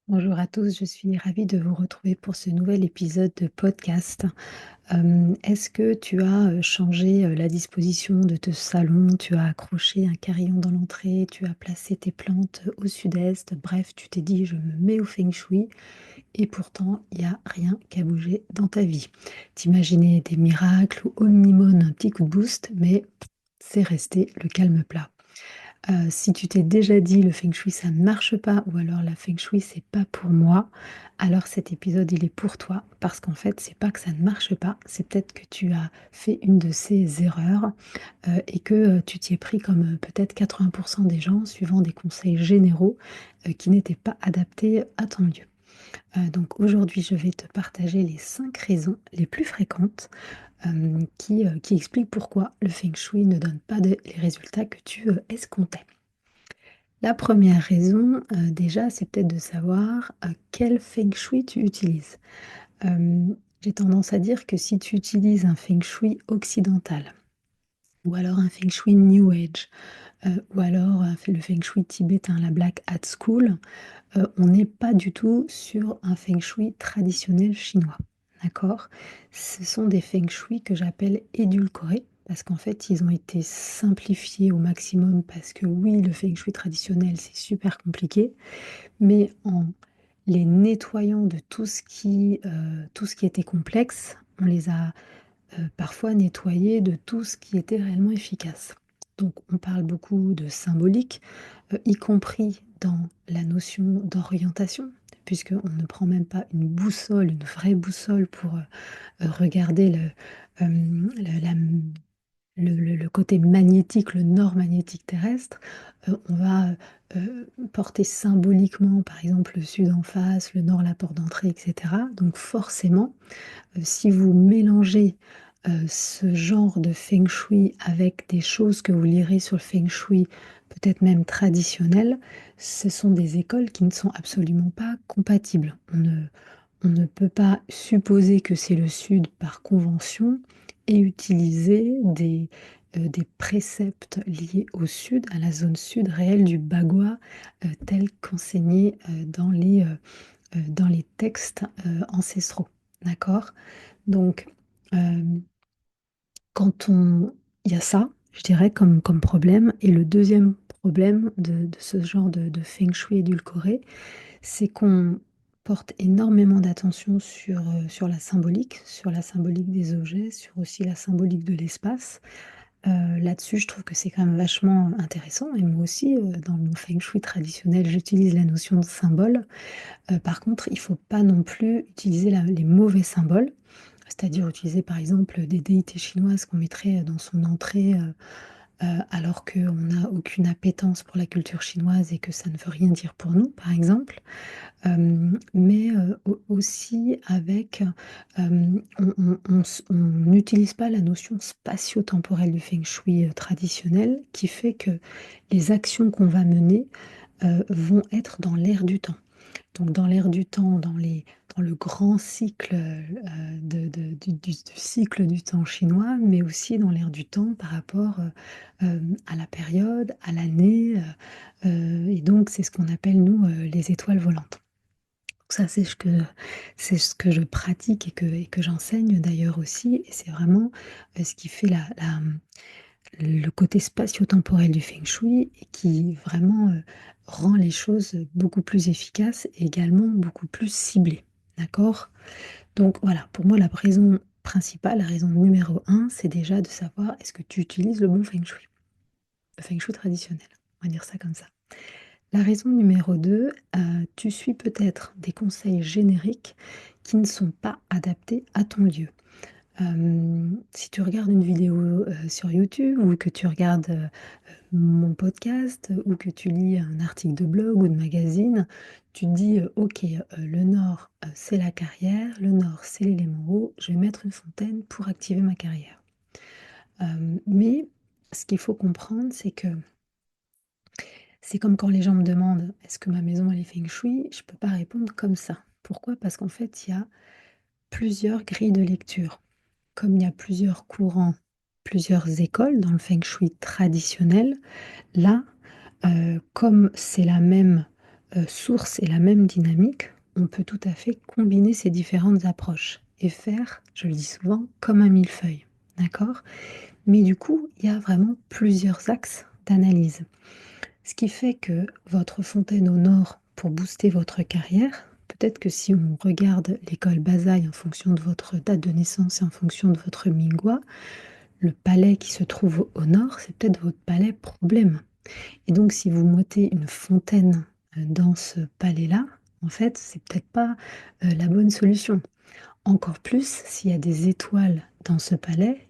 Bonjour à tous, je suis ravie de vous retrouver pour ce nouvel épisode de podcast. Est-ce que tu as, changé, la disposition de te salon? Tu as accroché un carillon dans l'entrée, tu as placé tes plantes, au sud-est, bref, tu t'es dit: «Je me mets au feng shui» et pourtant il y a rien qui a bougé dans ta vie. Tu des miracles ou au minimum un petit coup de boost, mais c'est resté le calme plat. Si tu t'es déjà dit: «Le feng shui ça ne marche pas» ou alors «La feng shui c'est pas pour moi», alors cet épisode il est pour toi parce qu'en fait c'est pas que ça ne marche pas, c'est peut-être que tu as fait une de ces erreurs, et que, tu t'y es pris comme, peut-être 80 des gens suivant des conseils généraux, qui n'étaient pas adaptés à ton lieu. Donc aujourd'hui je vais te partager les 5 raisons les plus fréquentes, qui expliquent pourquoi le feng shui ne donne pas les résultats que tu, escomptais. La première raison, déjà, c'est peut-être de savoir, quel feng shui tu utilises. J'ai tendance à dire que si tu utilises un feng shui occidental ou alors un feng shui new age, ou alors, le feng shui tibétain, la Black Hat School, on n'est pas du tout sur un feng shui traditionnel chinois, d'accord? Ce sont des feng shui que j'appelle édulcorés, parce qu'en fait, ils ont été simplifiés au maximum parce que oui, le feng shui traditionnel, c'est super compliqué, mais en les nettoyant de tout ce qui était complexe, on les a parfois nettoyer de tout ce qui était réellement efficace. Donc on parle beaucoup de symbolique, y compris dans la notion d'orientation, puisqu'on ne prend même pas une boussole, une vraie boussole pour, regarder le la le côté magnétique, le nord magnétique terrestre. On va, porter symboliquement, par exemple, le sud en face, le nord la porte d'entrée et cetera. Donc forcément, si vous mélangez, ce genre de feng shui avec des choses que vous lirez sur le feng shui, peut-être même traditionnelles, ce sont des écoles qui ne sont absolument pas compatibles. On ne peut pas supposer que c'est le sud par convention et utiliser des préceptes liés au sud, à la zone sud réelle du Bagua, tels qu'enseignés, dans les textes, ancestraux. D'accord? Donc, hem, quand on il y a ça, je dirais comme problème et le deuxième problème de ce genre de feng shui édulcoré, c'est qu'on porte énormément d'attention sur la symbolique des objets, sur aussi la symbolique de l'espace. Là-dessus, je trouve que c'est quand même vachement intéressant et moi aussi, dans mon feng shui traditionnel, j'utilise la notion de symbole. Par contre, il faut pas non plus utiliser les mauvais symboles, c'est-à-dire utiliser par exemple des déités chinoises qu'on mettrait dans son entrée, alors qu'on n'a aucune appétence pour la culture chinoise et que ça ne veut rien dire pour nous, par exemple. Mais au aussi avec, on n'utilise pas la notion spatio-temporelle du feng shui, traditionnel, qui fait que les actions qu'on va mener, vont être dans l'air du temps. Donc dans l'air du temps, dans le grand cycle, du cycle du temps chinois, mais aussi dans l'air du temps par rapport, à la période, à l'année, et donc c'est ce qu'on appelle nous, les étoiles volantes. Donc ça c'est ce que je pratique et que j'enseigne d'ailleurs aussi et c'est vraiment, ce qui fait le côté spatio-temporel du feng shui et qui vraiment, rend les choses beaucoup plus efficaces et également beaucoup plus ciblées. D'accord? Donc voilà, pour moi la raison principale, la raison numéro un, c'est déjà de savoir est-ce que tu utilises le bon feng shui? Le feng shui traditionnel, on va dire ça comme ça. La raison numéro 2, tu suis peut-être des conseils génériques qui ne sont pas adaptés à ton lieu. Si tu regardes une vidéo, sur YouTube ou que tu regardes, mon podcast ou que tu lis un article de blog ou de magazine, tu te dis, «OK, le nord, c'est la carrière, le nord, c'est l'élément eau, je vais mettre une fontaine pour activer ma carrière». Mais ce qu'il faut comprendre, c'est que c'est comme quand les gens me demandent: «Est-ce que ma maison elle est feng shui?» Je peux pas répondre comme ça. Pourquoi? Parce qu'en fait, il y a plusieurs grilles de lecture. Comme il y a plusieurs courants, plusieurs écoles dans le feng shui traditionnel, là, comme c'est la même, source et la même dynamique, on peut tout à fait combiner ces différentes approches et faire, je le dis souvent, comme un millefeuille, d'accord? Mais du coup, il y a vraiment plusieurs axes d'analyse. Ce qui fait que votre fontaine au nord pour booster votre carrière, peut-être que si on regarde l'école Basaï en fonction de votre date de naissance et en fonction de votre Mingwa, le palais qui se trouve au nord, c'est peut-être votre palais problème. Et donc si vous mettez une fontaine, dans ce palais-là, en fait, c'est peut-être pas, la bonne solution. Encore plus s'il y a des étoiles dans ce palais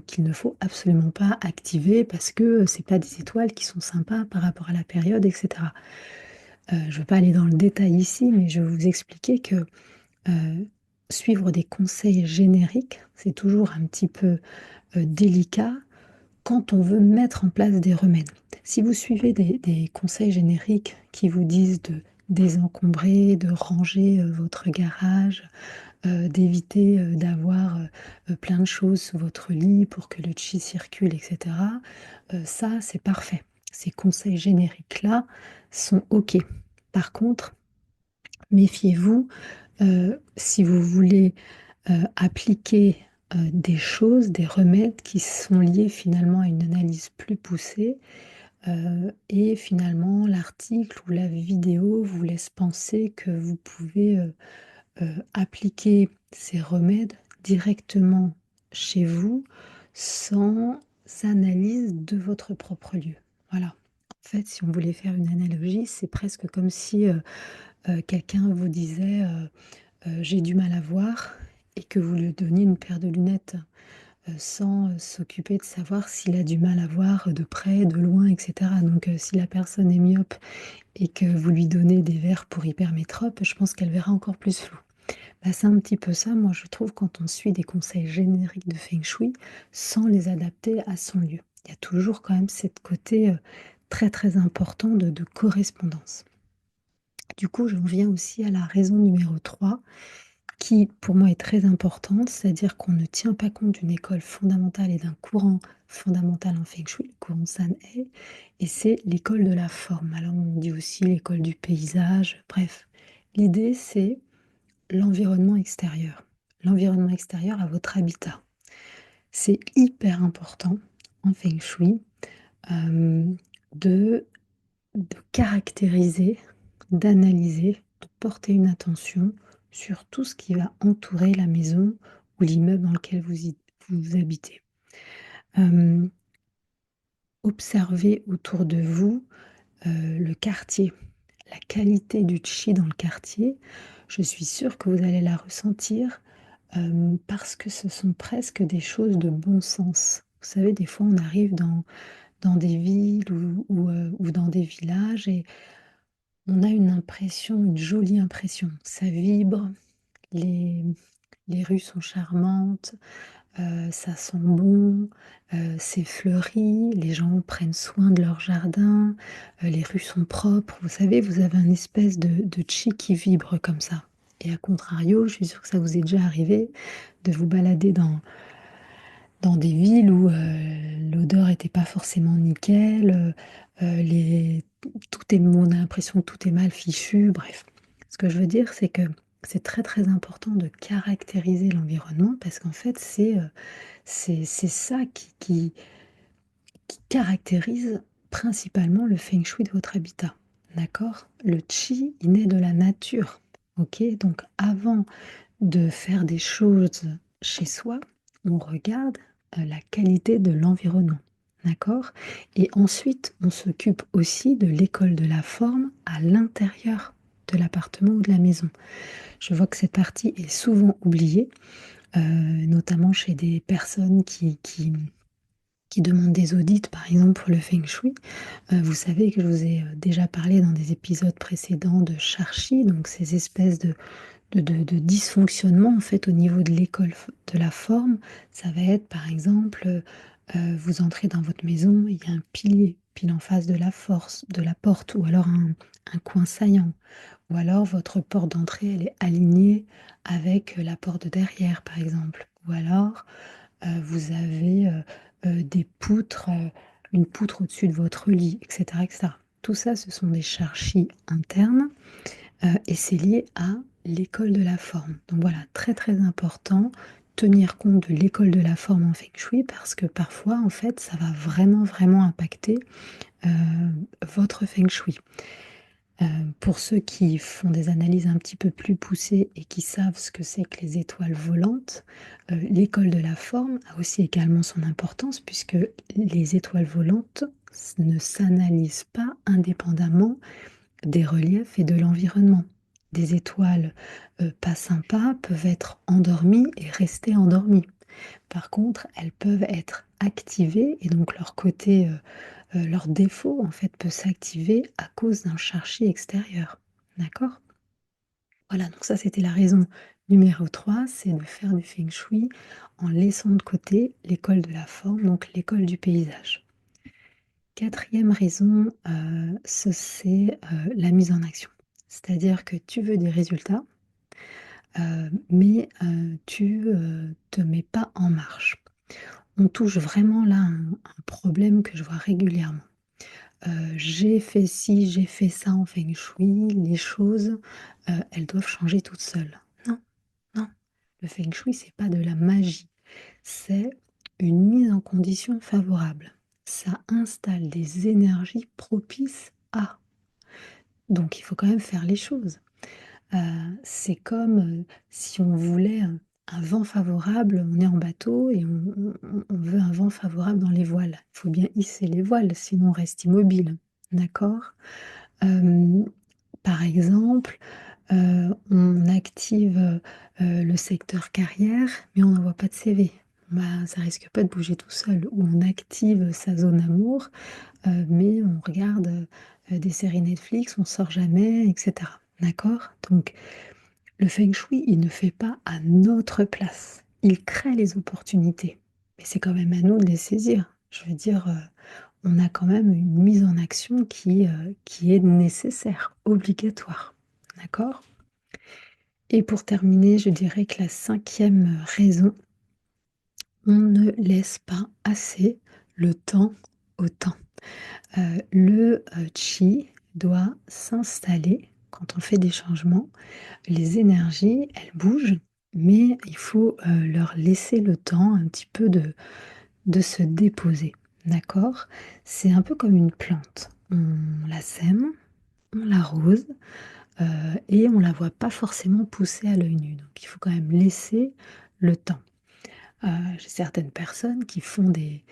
qu'il ne faut absolument pas activer parce que c'est pas des étoiles qui sont sympas par rapport à la période et cetera. Je ne veux pas aller dans le détail ici, mais je vais vous expliquer que, suivre des conseils génériques, c'est toujours un petit peu, délicat quand on veut mettre en place des remèdes. Si vous suivez des conseils génériques qui vous disent de désencombrer, de ranger, votre garage, d'éviter, d'avoir, plein de choses sous votre lit pour que le chi circule et cetera, ça, c'est parfait. Ces conseils génériques-là sont OK. Par contre, méfiez-vous, si vous voulez, appliquer, des choses, des remèdes qui sont liés finalement à une analyse plus poussée, et finalement l'article ou la vidéo vous laisse penser que vous pouvez, appliquer ces remèdes directement chez vous, sans analyse de votre propre lieu. Voilà. En fait, si on voulait faire une analogie, c'est presque comme si, quelqu'un vous disait, «J'ai du mal à voir» et que vous lui donniez une paire de lunettes, sans, s'occuper de savoir s'il a du mal à voir de près, de loin et cetera. Donc, si la personne est myope et que vous lui donnez des verres pour hypermétrope, je pense qu'elle verra encore plus flou. Bah, c'est un petit peu ça, moi, je trouve, quand on suit des conseils génériques de feng shui, sans les adapter à son lieu. Il y a toujours quand même cette côté, très, très important de correspondance. Du coup, j'en viens aussi à la raison numéro 3, qui pour moi est très importante, c'est-à-dire qu'on ne tient pas compte d'une école fondamentale et d'un courant fondamental en feng shui, le courant San-Hei, et c'est l'école de la forme. Alors on dit aussi l'école du paysage, bref. L'idée, c'est l'environnement extérieur. L'environnement extérieur à votre habitat. C'est hyper important en feng shui, hem, de caractériser, d'analyser, de porter une attention sur tout ce qui va entourer la maison ou l'immeuble dans lequel vous habitez. Hem, Observez autour de vous, le quartier, la qualité du chi dans le quartier. Je suis sûre que vous allez la ressentir. Parce que ce sont presque des choses de bon sens. Vous savez, des fois, on arrive dans des villes ou dans des villages et on a une impression, une jolie impression. Ça vibre, les les rues sont charmantes, ça sent bon, c'est fleuri, les gens prennent soin de leur jardin, les rues sont propres. Vous savez, vous avez un espèce de chi qui vibre comme ça et à contrario, je suis sûre que ça vous est déjà arrivé de vous balader dans des villes où, l'odeur était pas forcément nickel, les tout est on a l'impression que tout est mal fichu, bref. Ce que je veux dire, c'est que c'est très, très important de caractériser l'environnement parce qu'en fait, c'est ça qui caractérise principalement le feng shui de votre habitat, d'accord? Le qi, il naît de la nature, OK? Donc avant de faire des choses chez soi, on regarde, la qualité de l'environnement, d'accord? Et ensuite, on s'occupe aussi de l'école de la forme à l'intérieur de l'appartement ou de la maison. Je vois que cette partie est souvent oubliée, notamment chez des personnes qui demandent des audits, par exemple pour le feng shui. Vous savez que je vous ai, déjà parlé dans des épisodes précédents de Sharshi, donc ces espèces de dysfonctionnement en fait au niveau de l'école de la forme. Ça va être par exemple, vous entrez dans votre maison, il y a un pilier pile en face de la porte ou alors un coin saillant ou alors votre porte d'entrée, elle est alignée avec, la porte de derrière par exemple ou alors, vous avez, des poutres, une poutre au-dessus de votre lit et cetera et cetera. Tout ça, ce sont des charchis internes, et c'est lié à l'école de la forme. Donc voilà, très, très important, tenir compte de l'école de la forme en feng shui parce que parfois, en fait, ça va vraiment, vraiment impacter, heu, votre feng shui. Pour ceux qui font des analyses un petit peu plus poussées et qui savent ce que c'est que les étoiles volantes, l'école de la forme a aussi également son importance puisque les étoiles volantes ne s'analysent pas indépendamment des reliefs et de l'environnement. Des étoiles, pas sympas peuvent être endormies et rester endormies. Par contre, elles peuvent être activées et donc leur côté, leur défaut en fait peut s'activer à cause d'un chargé extérieur. D'accord? Voilà, donc ça c'était la raison numéro 3, c'est de faire du feng shui en laissant de côté l'école de la forme, donc l'école du paysage. Quatrième raison, ce c'est, la mise en action. C'est-à-dire que tu veux des résultats, mais tu, te mets pas en marche. On touche vraiment là un problème que je vois régulièrement. J'ai fait ci, j'ai fait ça en feng shui, les choses, elles doivent changer toutes seules. Non, non, le feng shui, c'est pas de la magie, c'est une mise en condition favorable. Ça installe des énergies propices à. Donc il faut quand même faire les choses. Heu, c'est comme, si on voulait, un vent favorable, on est en bateau et on veut un vent favorable dans les voiles. Il faut bien hisser les voiles, sinon on reste immobile, d'accord? Hem, par exemple, on active, le secteur carrière, mais on n'envoie pas de CV. Bah, ça risque pas de bouger tout seul. Ou on active sa zone amour, mais on regarde, des séries Netflix, on sort jamais et cetera. D'accord? Donc le feng shui, il ne fait pas à notre place. Il crée les opportunités, mais c'est quand même à nous de les saisir. Je veux dire, on a quand même une mise en action qui est nécessaire, obligatoire. D'accord? Et pour terminer, je dirais que la cinquième raison, on ne laisse pas assez le temps au temps. Le chi doit s'installer quand on fait des changements. Les énergies, elles bougent, mais il faut, leur laisser le temps un petit peu de se déposer, d'accord? C'est un peu comme une plante. On la sème, on l'arrose, heu et on la voit pas forcément pousser à l'œil nu, donc il faut quand même laisser le temps. Heu, j'ai certaines personnes qui font des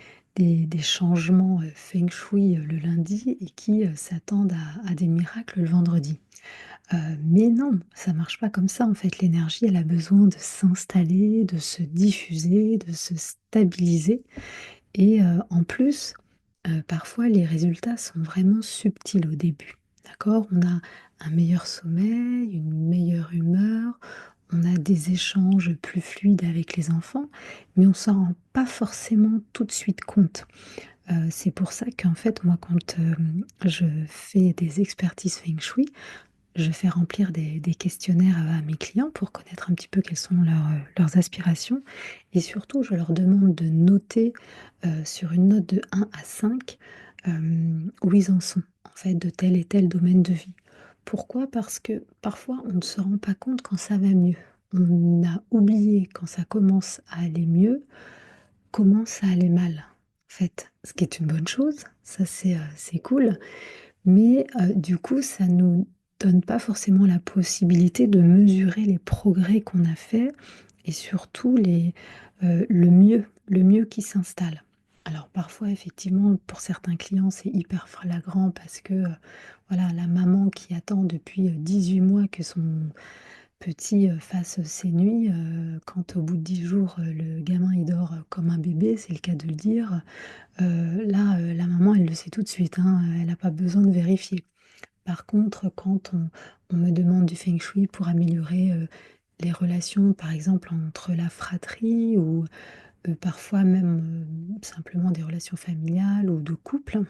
changements, feng shui, le lundi et qui, s'attendent à des miracles le vendredi. Mais non, ça marche pas comme ça en fait. L'énergie, elle a besoin de s'installer, de se diffuser, de se stabiliser et en plus, parfois les résultats sont vraiment subtils au début, d'accord? On a un meilleur sommeil, une meilleure humeur, on a des échanges plus fluides avec les enfants, mais on s'en rend pas forcément tout de suite compte. C'est pour ça qu'en fait, moi, quand, je fais des expertises feng shui, je fais remplir des questionnaires à mes clients pour connaître un petit peu quelles sont leurs aspirations et surtout je leur demande de noter, sur une note de 1 à 5, où ils en sont, en fait, de tel et tel domaine de vie. Pourquoi? Parce que parfois on ne se rend pas compte quand ça va mieux. On a oublié quand ça commence à aller mieux, comment ça allait mal, en fait. Ce qui est une bonne chose, ça c'est cool, mais du coup, ça nous donne pas forcément la possibilité de mesurer les progrès qu'on a faits et surtout le mieux qui s'installe. Alors parfois, effectivement, pour certains clients, c'est hyper flagrant parce que, voilà, la maman qui attend depuis, 18 mois que son petit, fasse ses nuits, quand au bout de 10 jours, le gamin il dort, comme un bébé, c'est le cas de le dire, là, la maman elle le sait tout de suite, hein, elle a pas besoin de vérifier. Par contre, quand on me demande du feng shui pour améliorer, les relations, par exemple, entre la fratrie ou, parfois même, simplement des relations familiales ou de couple,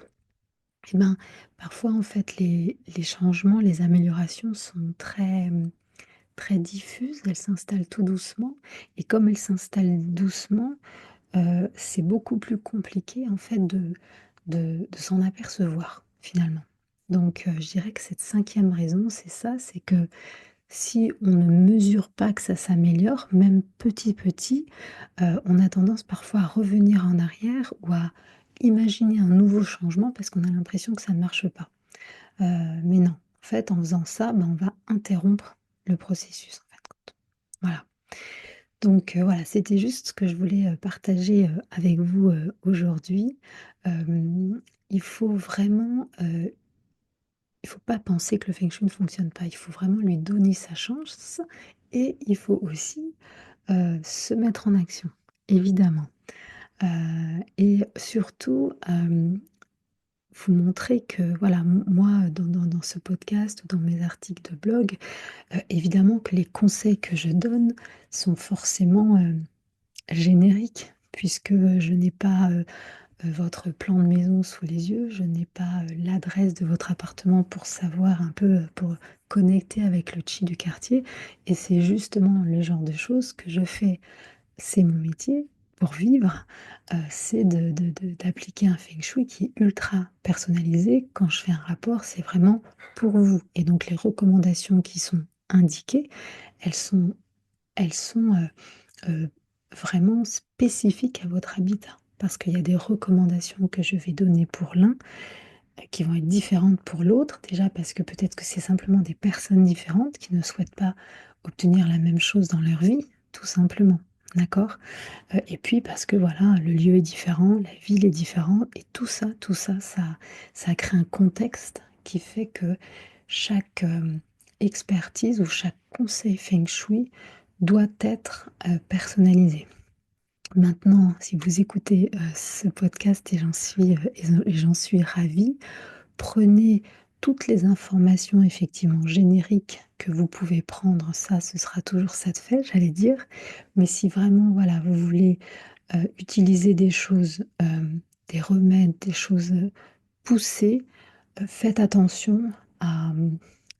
et ben, parfois, en fait, les changements, les améliorations sont très, très diffuses. Elles s'installent tout doucement et comme elles s'installent doucement, c'est beaucoup plus compliqué, en fait, de s'en apercevoir, finalement. Donc je dirais que cette cinquième raison, c'est ça, c'est que si on ne mesure pas que ça s'améliore, même petit, on a tendance parfois à revenir en arrière ou à imaginer un nouveau changement parce qu'on a l'impression que ça ne marche pas. Heu, mais non, en fait, en faisant ça, ben, on va interrompre le processus, en fin de compte. Voilà. Donc voilà, c'était juste ce que je voulais, partager, avec vous, aujourd'hui. Il faut vraiment, il faut pas penser que le feng shui ne fonctionne pas. Il faut vraiment lui donner sa chance et il faut aussi, se mettre en action, évidemment. Et surtout, vous montrer que voilà, moi, dans ce podcast ou dans mes articles de blog, évidemment que les conseils que je donne sont forcément, génériques puisque, je n'ai pas, votre plan de maison sous les yeux, je n'ai pas, l'adresse de votre appartement pour savoir un peu, pour connecter avec le chi du quartier et c'est justement le genre de choses que je fais. C'est mon métier pour vivre, c'est d'appliquer un feng shui qui est ultra personnalisé. Quand je fais un rapport, c'est vraiment pour vous et donc les recommandations qui sont indiquées, elles sont elles sont, vraiment spécifiques à votre habitat. Parce qu'il y a des recommandations que je vais donner pour l'un, qui vont être différentes pour l'autre. Déjà parce que peut-être que c'est simplement des personnes différentes qui ne souhaitent pas obtenir la même chose dans leur vie, tout simplement. D'accord? Et puis parce que voilà, le lieu est différent, la ville est différente et tout ça crée un contexte qui fait que chaque, expertise ou chaque conseil feng shui doit être, personnalisé. Maintenant, si vous écoutez, ce podcast et j'en suis ravie, prenez toutes les informations effectivement génériques que vous pouvez prendre, ça, ce sera toujours ça de fait, j'allais dire. Mais si vraiment, voilà, vous voulez, utiliser des choses, des remèdes, des choses, poussées, faites attention à,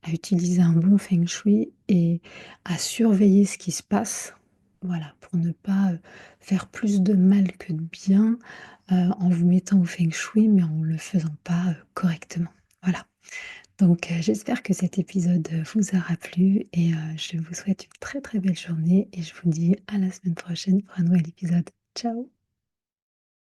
à utiliser un bon feng shui et à surveiller ce qui se passe, voilà, pour ne pas, faire plus de mal que de bien, en vous mettant au feng shui, mais en le faisant pas, correctement. Voilà. Donc, j'espère que cet épisode, vous aura plu et je vous souhaite une très, très belle journée et je vous dis à la semaine prochaine pour un nouvel épisode. Ciao!